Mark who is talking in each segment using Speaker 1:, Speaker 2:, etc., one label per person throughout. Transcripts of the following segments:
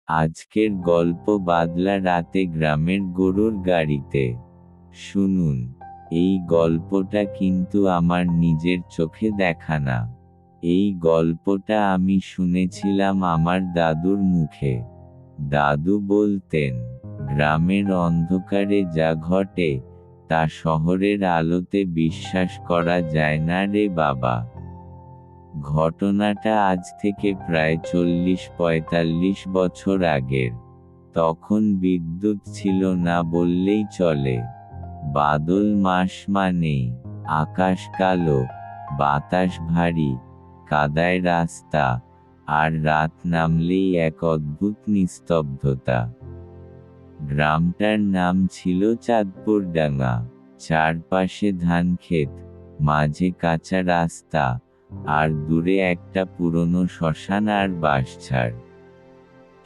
Speaker 1: আজকের গল্প বাদলা রাতে গ্রামের গরুর গাড়িতে। শুনুন, এই গল্পটা কিন্তু আমার নিজের চোখে দেখা না। এই গল্পটা আমি শুনেছিলাম আমার দাদুর মুখে। দাদু বলতেন, গ্রামের অন্ধকারে যা ঘটে তা শহরের আলোতে বিশ্বাস করা যায় না রে বাবা। ঘটনাটা আজ থেকে প্রায় ৪০-৪৫ বছর আগের। তখন বিদ্যুৎ ছিল না বললেই চলে। বাদল মাস মানেই আকাশ কালো, বাতাস ভারী, কাদায় রাস্তা, আর রাত নামলেই এক অদ্ভুত নিস্তব্ধতা। গ্রামটার নাম ছিল চাঁদপুরডাঙ্গা। চারপাশে ধানক্ষেত, মাঝে কাঁচা রাস্তা, আর দূরে একটা পুরনো শ্মশান আর বাঁশঝাড়।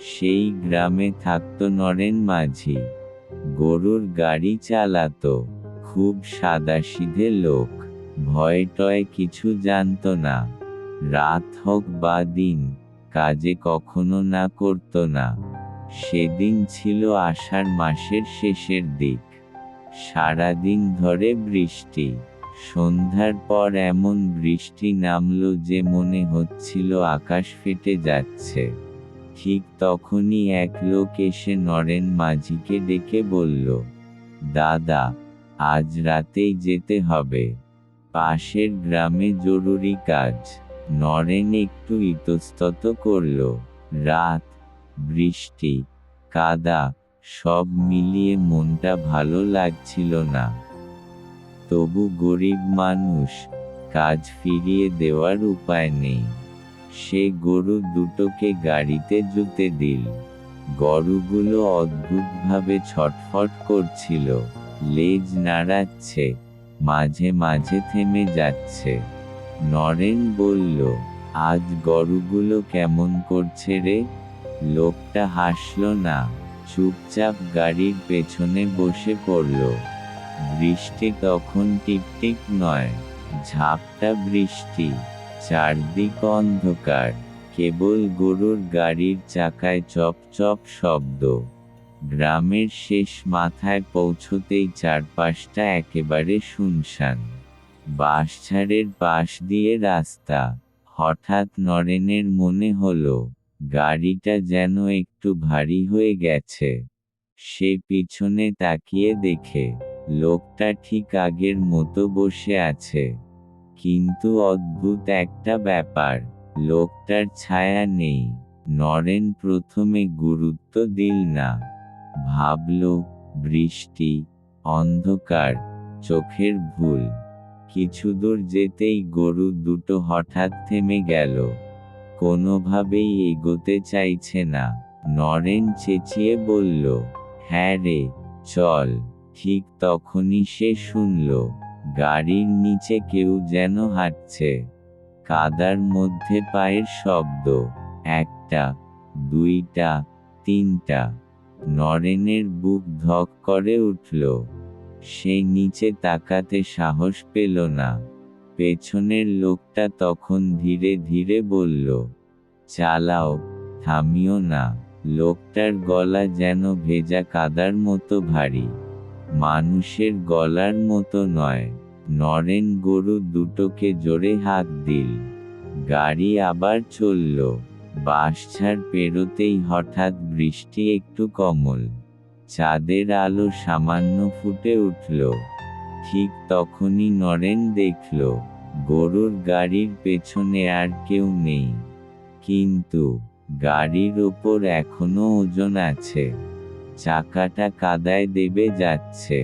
Speaker 1: সেই গ্রামে থাকতো নরেন মাঝি। গরুর গাড়ি চালাতো। খুব সাদাসিধে লোক। ভয় টয় কিছু জানতো না। রাত হোক বা দিন, কাজে কখনো না করতো না। সেদিন ছিল আষাঢ় মাসের শেষের দিক। সারাদিন ধরে বৃষ্টি। সন্ধ্যার পর এমন বৃষ্টি নামল যে মনে হচ্ছিল আকাশ ফেটে যাচ্ছে। ঠিক তখনই এক লোক এসে নরেন মাঝিকে ডেকে বলল, দাদা, আজ রাতেই যেতে হবে। পাশের গ্রামে জরুরি কাজ। নরেন একটু ইতস্তত করল। রাত, বৃষ্টি, কাদা, সব মিলিয়ে মনটা ভালো লাগছিল না। তবু গরিব মানুষ, কাজ ফিরিয়ে দেওয়ার উপায় নেই। সে গরু দুটোকে গাড়িতে জুতে দিল। গরুগুলো অদ্ভুতভাবে ছটফট করছিল, লেজ নাড়াচ্ছে, মাঝে মাঝে থেমে যাচ্ছে। নরেন বলল, আজ গরুগুলো কেমন করছে রে? লোকটা হাসল না, চুপচাপ গাড়ির পেছনে বসে পড়ল। বৃষ্টি তখন টিপটিপ নয়, ঝাপটা বৃষ্টি। চারদিক অন্ধকার, কেবল গরুর গাড়ির চাকায় চপ চপ শব্দ। গ্রামের শেষ মাথায় পৌঁছতেই চারপাশটা একেবারে শুনশান। বাঁশঝাড়ের পাশ দিয়ে রাস্তা। হঠাৎ নরেনের মনে হলো, গাড়িটা যেন একটু ভারী হয়ে গেছে। সে পিছনে তাকিয়ে দেখে, লোকটা ঠিক আগের মতো বসে আছে। কিন্তু অদ্ভুত একটা ব্যাপার, লোকটার ছায়া নেই। নরেন প্রথমে গুরুত্ব দিল না। ভাবল, বৃষ্টি, অন্ধকার, চোখের ভুল। কিছু দূর যেতেই গরু দুটো হঠাৎ থেমে গেল। কোনোভাবেই এগোতে চাইছে না। নরেন চেঁচিয়ে বলল, হ্যাঁ রে, চল। ঠিক তখনই সে শুনল, গাড়ির নিচে কেউ যেন হাঁটছে। কাদার মধ্যে পায়ের শব্দ। একটা, দুইটা, তিনটা। নরেনের বুক ধক করে উঠল। সে নিচে তাকাতে সাহস পেল না। পেছনের লোকটা তখন ধীরে ধীরে বলল, চালাও, থামিও না। লোকটার গলা যেন ভেজা কাদার মতো ভারী, মানুষের গলার মতো নয়। নরেন গরু দুটোকে জোরে হাঁক দিল। গাড়ি আবার চলল। বাঁশঝাড় পেরোতেই হঠাৎ বৃষ্টি একটু কমল। চাঁদের আলো সামান্য ফুটে উঠল। ঠিক তখনই নরেন দেখল, গরুর গাড়ির পেছনে আর কেউ নেই। কিন্তু গাড়ির ওপর এখনো ওজন আছে। চাকাটা কাদায় দেবে যাচ্ছে,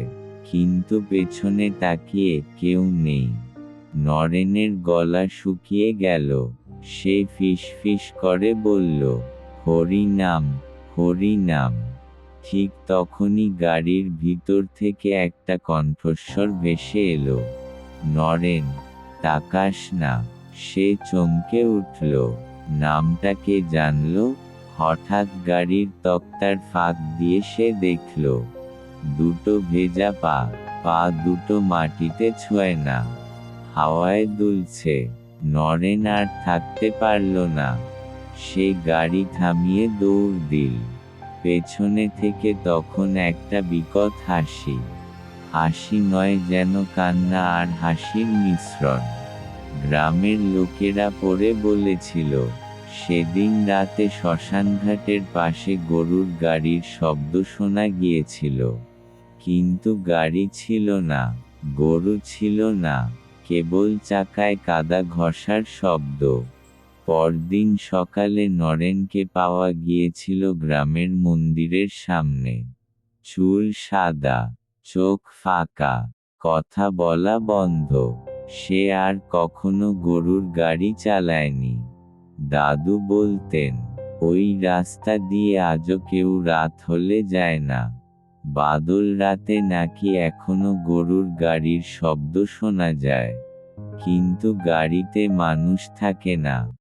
Speaker 1: কিন্তু পেছনে তাকিয়ে কেউ নেই। নরেনের গলা শুকিয়ে গেল। সে ফিসফিস করে বলল, হরি নাম, হরি নাম। ঠিক তখনই গাড়ির ভিতর থেকে একটা কণ্ঠস্বর ভেসে এলো, নরেন, তাকাস না। সে চমকে উঠল। নামটা কে জানল? হঠাৎ গাড়ির তক্তার ফাঁক দিয়ে সে দেখল, দুটো ভেজা পা। পা দুটো মাটিতে ছোঁয় না, হাওয়ায় দুলছে। নরেন আর থাকতে পারল না। সে গাড়ি থামিয়ে দৌড় দিল। পেছনে থেকে তখন একটা বিকট হাসি। হাসি নয়, যেন কান্না আর হাসির মিশ্রণ। গ্রামের লোকেরা পড়ে বলেছিল, সেদিন রাতে শ্মশানঘাটের পাশে গরুর গাড়ির শব্দ শোনা গিয়েছিল। কিন্তু গাড়ি ছিল না, গরু ছিল না, কেবল চাকায় কাদা ঘষার শব্দ। পরদিন সকালে নরেনকে পাওয়া গিয়েছিল গ্রামের মন্দিরের সামনে। চুল সাদা, চোখ ফাঁকা, কথা বলা বন্ধ। সে আর কখনো গরুর গাড়ি চালায়নি। দাদু বলতেন, ওই রাস্তা দিয়ে আজও কেউ রাত হলে যায় না। বাদল রাতে নাকি এখনো গরুর গাড়ির শব্দ শোনা যায়। কিন্তু গাড়িতে মানুষ থাকে না।